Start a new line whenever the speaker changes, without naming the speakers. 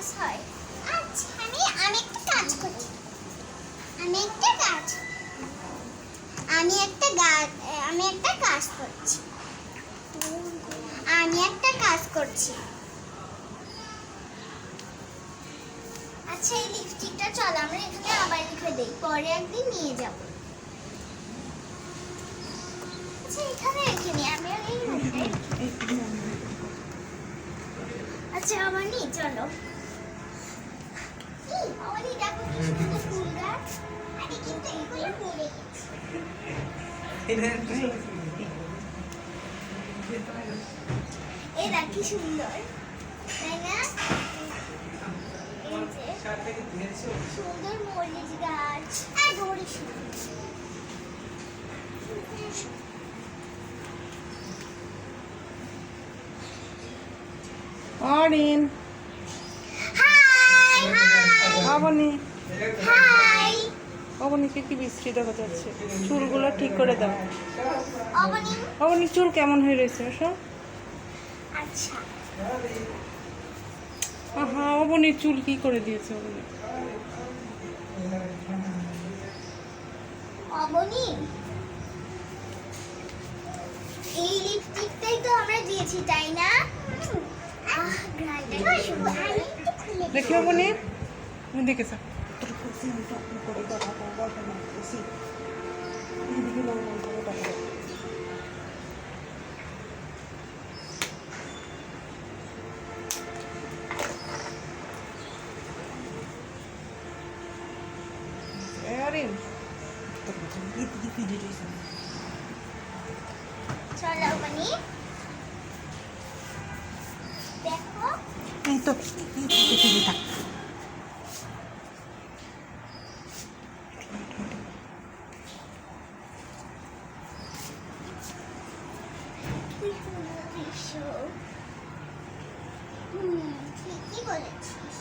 কাজ হয়। আচ্ছা, আমি একটা কাজ করছি। আমি একটা কাজ করছি। আমি একটা কাজ করছি। আচ্ছা, এই লিপস্টিকটা চল আমরা এখানে আবার লিখে দেই, পরে একদিন নিয়ে যাব। আচ্ছা, এখানে রেখে নি, আমি আর এই রুমে। আচ্ছা অবনী, চলো। অবনী দেখো কি সুন্দর ফুল গাছ। আরে কিন্তু এগুলো মেরে গেছে। এই দেখ কি সুন্দর, তাই না? সুন্দর মরিচ গাছ আর দড়ি সুন্দর।
Arin,
hi
Aboni,
hi.
অবনীকে কি বিশ্রী দেখা যাচ্ছে। চুলগুলো ঠিক করে দাও।
অবনী,
অবনী চুল কেমন হয়ে রয়েছে সব?
আচ্ছা
আহা, অবনীর চুল কি করে দিয়েছে অবনী?
অবনী, এই লিপস্টিকটাই তো আমরা দিয়েছি, তাই না?
দেখি অবনী, দেখে যা। অরিন,
চলো অবনী, দেখো।
এই তো থাক।
কি সুন্দর দৃশ্য। ঠিকই বলেছিস।